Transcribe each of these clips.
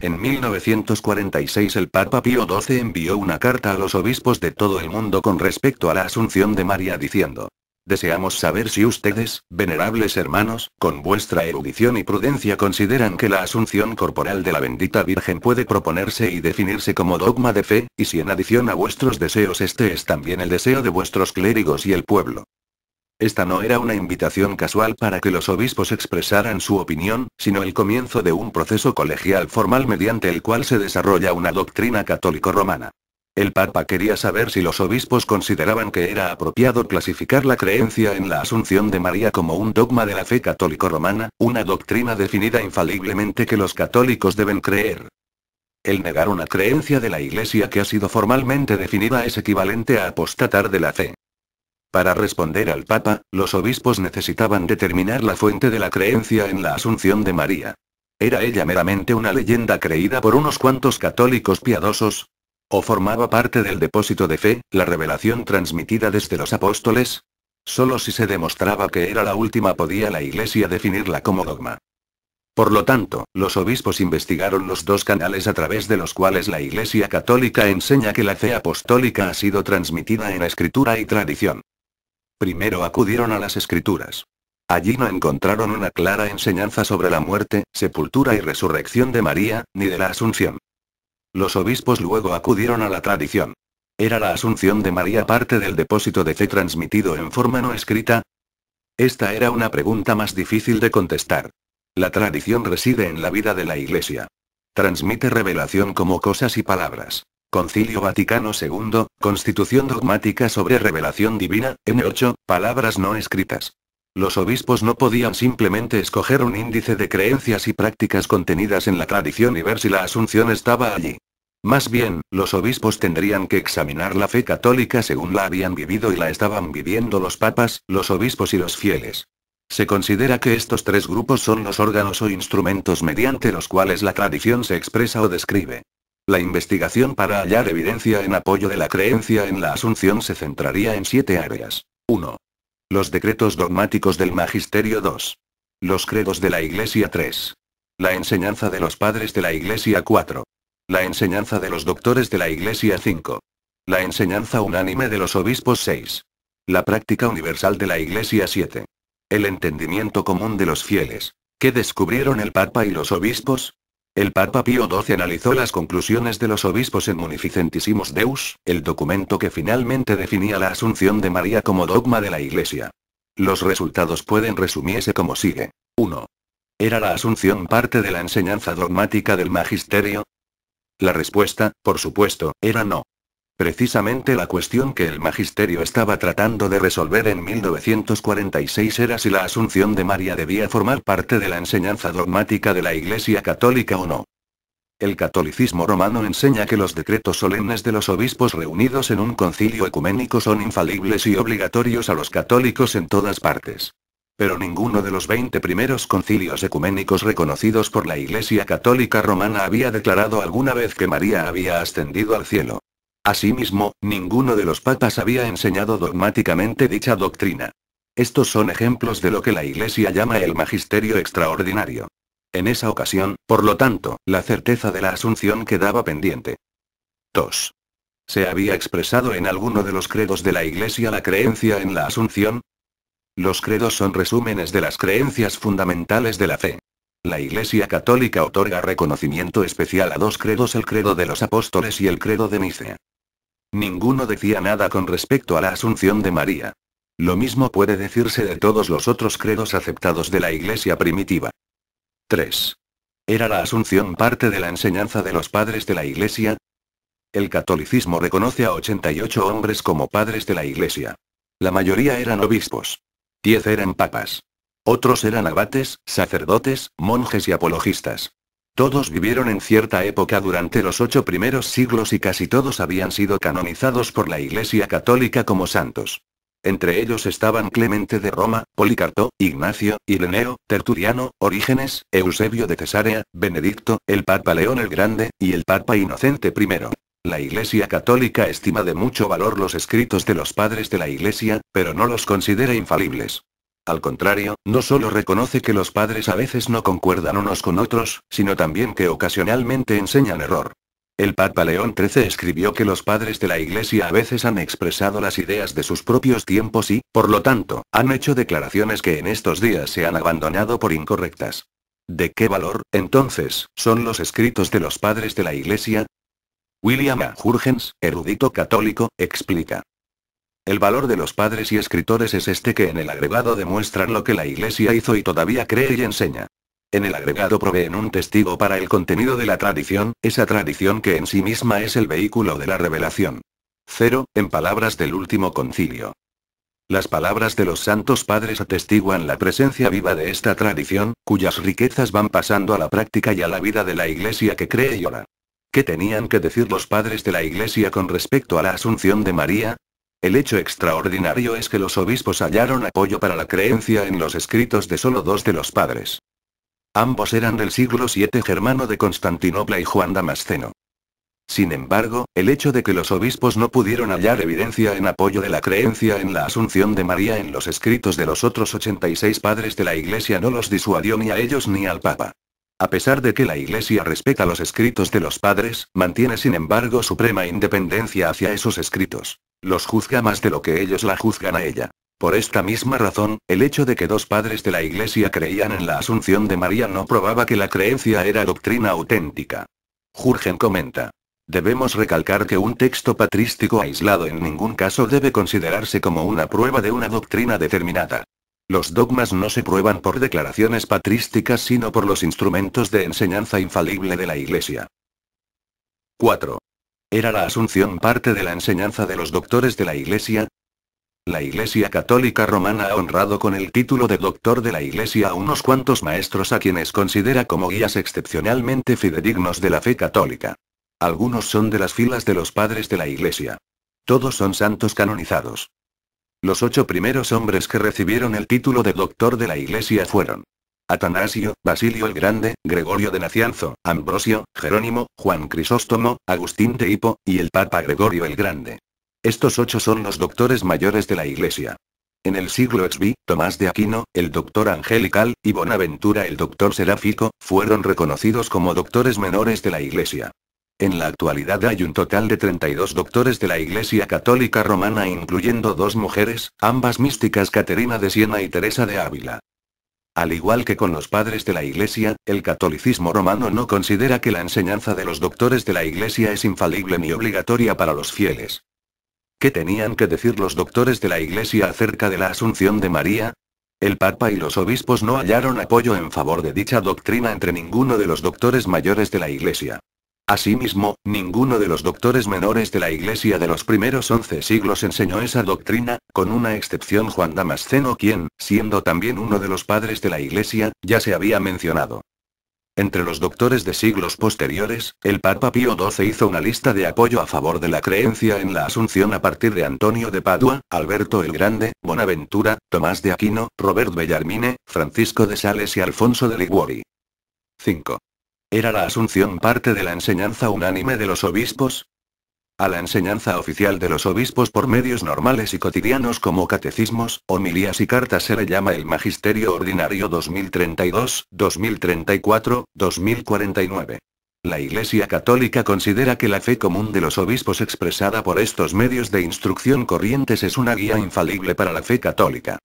En 1946 el Papa Pío XII envió una carta a los obispos de todo el mundo con respecto a la Asunción de María diciendo: deseamos saber si ustedes, venerables hermanos, con vuestra erudición y prudencia consideran que la asunción corporal de la bendita Virgen puede proponerse y definirse como dogma de fe, y si en adición a vuestros deseos este es también el deseo de vuestros clérigos y el pueblo. Esta no era una invitación casual para que los obispos expresaran su opinión, sino el comienzo de un proceso colegial formal mediante el cual se desarrolla una doctrina católico-romana. El Papa quería saber si los obispos consideraban que era apropiado clasificar la creencia en la Asunción de María como un dogma de la fe católico-romana, una doctrina definida infaliblemente que los católicos deben creer. El negar una creencia de la Iglesia que ha sido formalmente definida es equivalente a apostatar de la fe. Para responder al Papa, los obispos necesitaban determinar la fuente de la creencia en la Asunción de María. ¿Era ella meramente una leyenda creída por unos cuantos católicos piadosos? ¿O formaba parte del depósito de fe, la revelación transmitida desde los apóstoles? Solo si se demostraba que era la última podía la Iglesia definirla como dogma. Por lo tanto, los obispos investigaron los dos canales a través de los cuales la Iglesia católica enseña que la fe apostólica ha sido transmitida en escritura y tradición. Primero acudieron a las escrituras. Allí no encontraron una clara enseñanza sobre la muerte, sepultura y resurrección de María, ni de la Asunción. Los obispos luego acudieron a la tradición. ¿Era la Asunción de María parte del depósito de fe transmitido en forma no escrita? Esta era una pregunta más difícil de contestar. La tradición reside en la vida de la Iglesia. Transmite revelación como cosas y palabras. Concilio Vaticano II, Constitución dogmática sobre revelación divina, N8, palabras no escritas. Los obispos no podían simplemente escoger un índice de creencias y prácticas contenidas en la tradición y ver si la Asunción estaba allí. Más bien, los obispos tendrían que examinar la fe católica según la habían vivido y la estaban viviendo los papas, los obispos y los fieles. Se considera que estos tres grupos son los órganos o instrumentos mediante los cuales la tradición se expresa o describe. La investigación para hallar evidencia en apoyo de la creencia en la Asunción se centraría en 7 áreas. 1. Los decretos dogmáticos del Magisterio 2. Los credos de la Iglesia 3. La enseñanza de los padres de la Iglesia 4. La enseñanza de los doctores de la Iglesia 5. La enseñanza unánime de los obispos 6. La práctica universal de la Iglesia 7. El entendimiento común de los fieles. ¿Qué descubrieron el Papa y los obispos? El Papa Pío XII analizó las conclusiones de los obispos en Munificentissimus Deus, el documento que finalmente definía la Asunción de María como dogma de la Iglesia. Los resultados pueden resumirse como sigue. 1. ¿Era la Asunción parte de la enseñanza dogmática del Magisterio? La respuesta, por supuesto, era no. Precisamente la cuestión que el Magisterio estaba tratando de resolver en 1946 era si la Asunción de María debía formar parte de la enseñanza dogmática de la Iglesia Católica o no. El catolicismo romano enseña que los decretos solemnes de los obispos reunidos en un concilio ecuménico son infalibles y obligatorios a los católicos en todas partes. Pero ninguno de los 20 primeros concilios ecuménicos reconocidos por la Iglesia Católica Romana había declarado alguna vez que María había ascendido al cielo. Asimismo, ninguno de los papas había enseñado dogmáticamente dicha doctrina. Estos son ejemplos de lo que la Iglesia llama el magisterio extraordinario. En esa ocasión, por lo tanto, la certeza de la Asunción quedaba pendiente. 2. ¿Se había expresado en alguno de los credos de la Iglesia la creencia en la Asunción? Los credos son resúmenes de las creencias fundamentales de la fe. La Iglesia Católica otorga reconocimiento especial a 2 credos: el credo de los apóstoles y el credo de Nicea. Ninguno decía nada con respecto a la Asunción de María. Lo mismo puede decirse de todos los otros credos aceptados de la Iglesia primitiva. 3. ¿Era la Asunción parte de la enseñanza de los padres de la Iglesia? El catolicismo reconoce a 88 hombres como padres de la Iglesia. La mayoría eran obispos. 10 eran papas. Otros eran abates, sacerdotes, monjes y apologistas. Todos vivieron en cierta época durante los 8 primeros siglos y casi todos habían sido canonizados por la Iglesia Católica como santos. Entre ellos estaban Clemente de Roma, Policarpo, Ignacio, Ireneo, Tertuliano, Orígenes, Eusebio de Cesarea, Benedicto, el Papa León el Grande, y el Papa Inocente I. La Iglesia Católica estima de mucho valor los escritos de los padres de la Iglesia, pero no los considera infalibles. Al contrario, no solo reconoce que los padres a veces no concuerdan unos con otros, sino también que ocasionalmente enseñan error. El Papa León XIII escribió que los padres de la Iglesia a veces han expresado las ideas de sus propios tiempos y, por lo tanto, han hecho declaraciones que en estos días se han abandonado por incorrectas. ¿De qué valor, entonces, son los escritos de los padres de la Iglesia? William A. Jurgens, erudito católico, explica. El valor de los padres y escritores es este, que en el agregado demuestran lo que la Iglesia hizo y todavía cree y enseña. En el agregado proveen un testigo para el contenido de la tradición, esa tradición que en sí misma es el vehículo de la revelación. 0. En palabras del último concilio. Las palabras de los santos padres atestiguan la presencia viva de esta tradición, cuyas riquezas van pasando a la práctica y a la vida de la Iglesia que cree y ora. ¿Qué tenían que decir los padres de la Iglesia con respecto a la Asunción de María? El hecho extraordinario es que los obispos hallaron apoyo para la creencia en los escritos de solo dos de los padres. Ambos eran del siglo VII, Germano de Constantinopla y Juan Damasceno. Sin embargo, el hecho de que los obispos no pudieron hallar evidencia en apoyo de la creencia en la Asunción de María en los escritos de los otros 86 padres de la Iglesia no los disuadió ni a ellos ni al Papa. A pesar de que la Iglesia respeta los escritos de los padres, mantiene sin embargo suprema independencia hacia esos escritos. Los juzga más de lo que ellos la juzgan a ella. Por esta misma razón, el hecho de que dos padres de la Iglesia creían en la Asunción de María no probaba que la creencia era doctrina auténtica. Jurgen comenta. Debemos recalcar que un texto patrístico aislado en ningún caso debe considerarse como una prueba de una doctrina determinada. Los dogmas no se prueban por declaraciones patrísticas sino por los instrumentos de enseñanza infalible de la Iglesia. 4. ¿Era la Asunción parte de la enseñanza de los doctores de la Iglesia? La Iglesia Católica Romana ha honrado con el título de doctor de la Iglesia a unos cuantos maestros a quienes considera como guías excepcionalmente fidedignos de la fe católica. Algunos son de las filas de los padres de la Iglesia. Todos son santos canonizados. Los 8 primeros hombres que recibieron el título de doctor de la Iglesia fueron Atanasio, Basilio el Grande, Gregorio de Nacianzo, Ambrosio, Jerónimo, Juan Crisóstomo, Agustín de Hippo, y el Papa Gregorio el Grande. Estos 8 son los doctores mayores de la Iglesia. En el siglo XV, Tomás de Aquino, el doctor angelical, y Bonaventura el doctor seráfico, fueron reconocidos como doctores menores de la Iglesia. En la actualidad hay un total de 32 doctores de la Iglesia Católica Romana incluyendo 2 mujeres, ambas místicas, Caterina de Siena y Teresa de Ávila. Al igual que con los padres de la Iglesia, el catolicismo romano no considera que la enseñanza de los doctores de la Iglesia es infalible ni obligatoria para los fieles. ¿Qué tenían que decir los doctores de la Iglesia acerca de la Asunción de María? El Papa y los obispos no hallaron apoyo en favor de dicha doctrina entre ninguno de los doctores mayores de la Iglesia. Asimismo, ninguno de los doctores menores de la Iglesia de los primeros 11 siglos enseñó esa doctrina, con una excepción Juan Damasceno, quien, siendo también uno de los padres de la Iglesia, ya se había mencionado. Entre los doctores de siglos posteriores, el Papa Pío XII hizo una lista de apoyo a favor de la creencia en la Asunción a partir de Antonio de Padua, Alberto el Grande, Bonaventura, Tomás de Aquino, Robert Bellarmine, Francisco de Sales y Alfonso de Liguori. 5. ¿Era la Asunción parte de la enseñanza unánime de los obispos? A la enseñanza oficial de los obispos por medios normales y cotidianos como catecismos, homilías y cartas se le llama el Magisterio Ordinario 2032, 2034, 2049. La Iglesia Católica considera que la fe común de los obispos expresada por estos medios de instrucción corrientes es una guía infalible para la fe católica.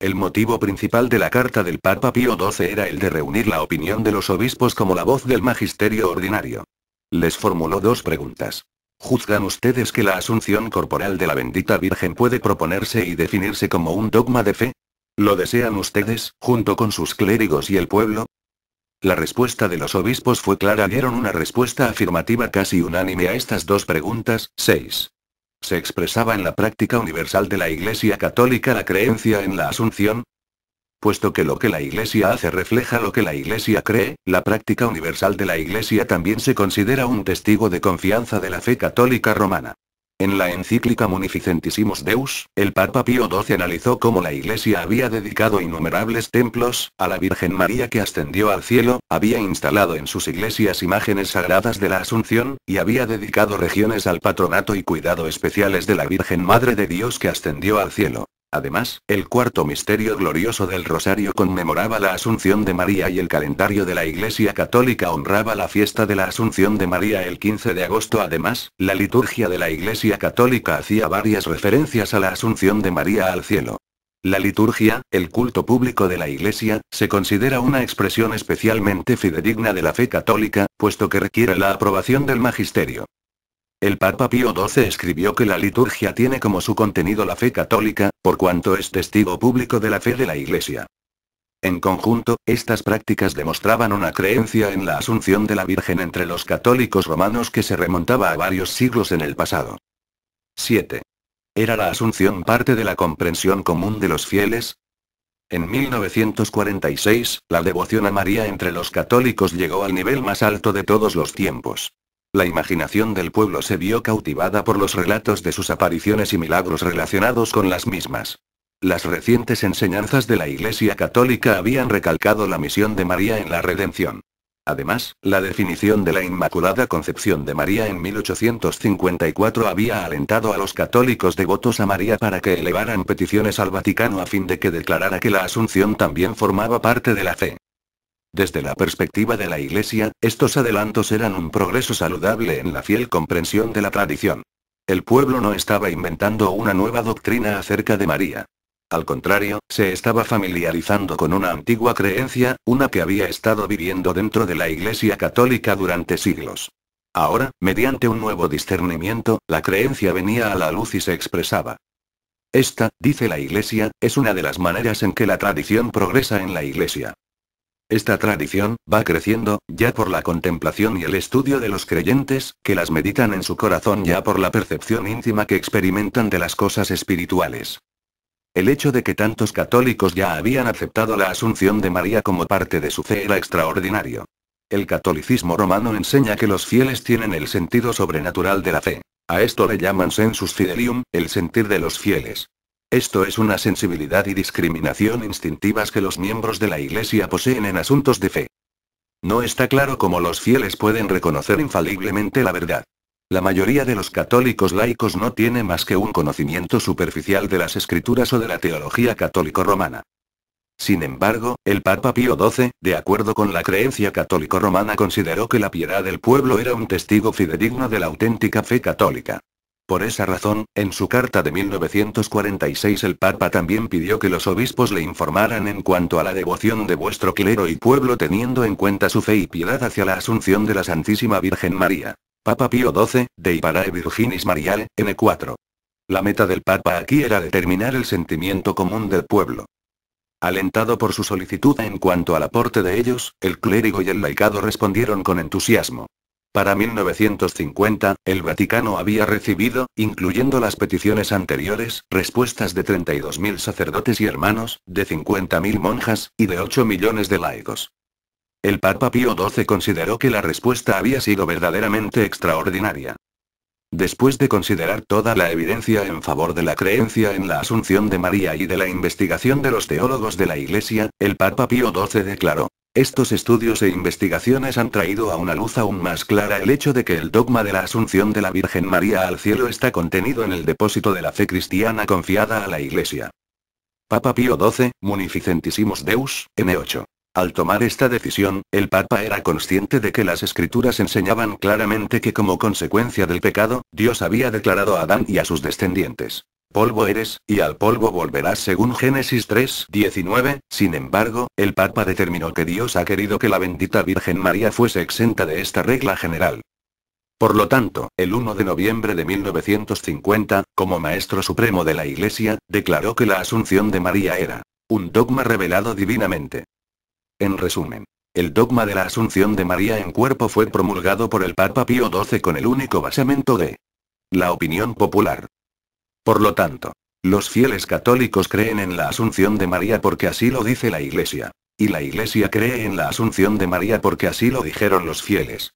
El motivo principal de la carta del Papa Pío XII era el de reunir la opinión de los obispos como la voz del Magisterio Ordinario. Les formuló 2 preguntas. ¿Juzgan ustedes que la asunción corporal de la bendita Virgen puede proponerse y definirse como un dogma de fe? ¿Lo desean ustedes, junto con sus clérigos y el pueblo? La respuesta de los obispos fue clara. Dieron una respuesta afirmativa casi unánime a estas 2 preguntas. 6. ¿Se expresaba en la práctica universal de la Iglesia Católica la creencia en la Asunción? Puesto que lo que la Iglesia hace refleja lo que la Iglesia cree, la práctica universal de la Iglesia también se considera un testigo de confianza de la fe católica romana. En la encíclica Munificentissimus Deus, el Papa Pío XII analizó cómo la Iglesia había dedicado innumerables templos a la Virgen María que ascendió al cielo, había instalado en sus iglesias imágenes sagradas de la Asunción, y había dedicado regiones al patronato y cuidado especiales de la Virgen Madre de Dios que ascendió al cielo. Además, el cuarto misterio glorioso del Rosario conmemoraba la Asunción de María y el calendario de la Iglesia Católica honraba la fiesta de la Asunción de María el 15 de agosto. Además, la liturgia de la Iglesia Católica hacía varias referencias a la Asunción de María al cielo. La liturgia, el culto público de la Iglesia, se considera una expresión especialmente fidedigna de la fe católica, puesto que requiere la aprobación del magisterio. El Papa Pío XII escribió que la liturgia tiene como su contenido la fe católica, por cuanto es testigo público de la fe de la Iglesia. En conjunto, estas prácticas demostraban una creencia en la Asunción de la Virgen entre los católicos romanos que se remontaba a varios siglos en el pasado. 7. ¿Era la Asunción parte de la comprensión común de los fieles? En 1946, la devoción a María entre los católicos llegó al nivel más alto de todos los tiempos. La imaginación del pueblo se vio cautivada por los relatos de sus apariciones y milagros relacionados con las mismas. Las recientes enseñanzas de la Iglesia Católica habían recalcado la misión de María en la redención. Además, la definición de la Inmaculada Concepción de María en 1854 había alentado a los católicos devotos a María para que elevaran peticiones al Vaticano a fin de que declarara que la Asunción también formaba parte de la fe. Desde la perspectiva de la Iglesia, estos adelantos eran un progreso saludable en la fiel comprensión de la tradición. El pueblo no estaba inventando una nueva doctrina acerca de María. Al contrario, se estaba familiarizando con una antigua creencia, una que había estado viviendo dentro de la Iglesia Católica durante siglos. Ahora, mediante un nuevo discernimiento, la creencia venía a la luz y se expresaba. Esta, dice la Iglesia, es una de las maneras en que la tradición progresa en la Iglesia. Esta tradición, va creciendo, ya por la contemplación y el estudio de los creyentes, que las meditan en su corazón, ya por la percepción íntima que experimentan de las cosas espirituales. El hecho de que tantos católicos ya habían aceptado la Asunción de María como parte de su fe era extraordinario. El catolicismo romano enseña que los fieles tienen el sentido sobrenatural de la fe. A esto le llaman sensus fidelium, el sentir de los fieles. Esto es una sensibilidad y discriminación instintivas que los miembros de la Iglesia poseen en asuntos de fe. No está claro cómo los fieles pueden reconocer infaliblemente la verdad. La mayoría de los católicos laicos no tiene más que un conocimiento superficial de las escrituras o de la teología católico-romana. Sin embargo, el Papa Pío XII, de acuerdo con la creencia católico-romana, consideró que la piedad del pueblo era un testigo fidedigno de la auténtica fe católica. Por esa razón, en su carta de 1946 el Papa también pidió que los obispos le informaran en cuanto a la devoción de vuestro clero y pueblo teniendo en cuenta su fe y piedad hacia la Asunción de la Santísima Virgen María. Papa Pío XII, Dei Parae Virginis Mariae, N4. La meta del Papa aquí era determinar el sentimiento común del pueblo. Alentado por su solicitud en cuanto al aporte de ellos, el clérigo y el laicado respondieron con entusiasmo. Para 1950, el Vaticano había recibido, incluyendo las peticiones anteriores, respuestas de 32.000 sacerdotes y hermanos, de 50.000 monjas, y de 8 millones de laicos. El Papa Pío XII consideró que la respuesta había sido verdaderamente extraordinaria. Después de considerar toda la evidencia en favor de la creencia en la Asunción de María y de la investigación de los teólogos de la Iglesia, el Papa Pío XII declaró: estos estudios e investigaciones han traído a una luz aún más clara el hecho de que el dogma de la Asunción de la Virgen María al cielo está contenido en el depósito de la fe cristiana confiada a la Iglesia. Papa Pío XII, Munificentissimus Deus, N8. Al tomar esta decisión, el Papa era consciente de que las Escrituras enseñaban claramente que como consecuencia del pecado, Dios había declarado a Adán y a sus descendientes: polvo eres, y al polvo volverás según Génesis 3:19. Sin embargo, el Papa determinó que Dios ha querido que la bendita Virgen María fuese exenta de esta regla general. Por lo tanto, el 1 de noviembre de 1950, como Maestro Supremo de la Iglesia, declaró que la Asunción de María era un dogma revelado divinamente. En resumen, el dogma de la Asunción de María en cuerpo fue promulgado por el Papa Pío XII con el único basamento de la opinión popular. Por lo tanto, los fieles católicos creen en la Asunción de María porque así lo dice la Iglesia. Y la Iglesia cree en la Asunción de María porque así lo dijeron los fieles.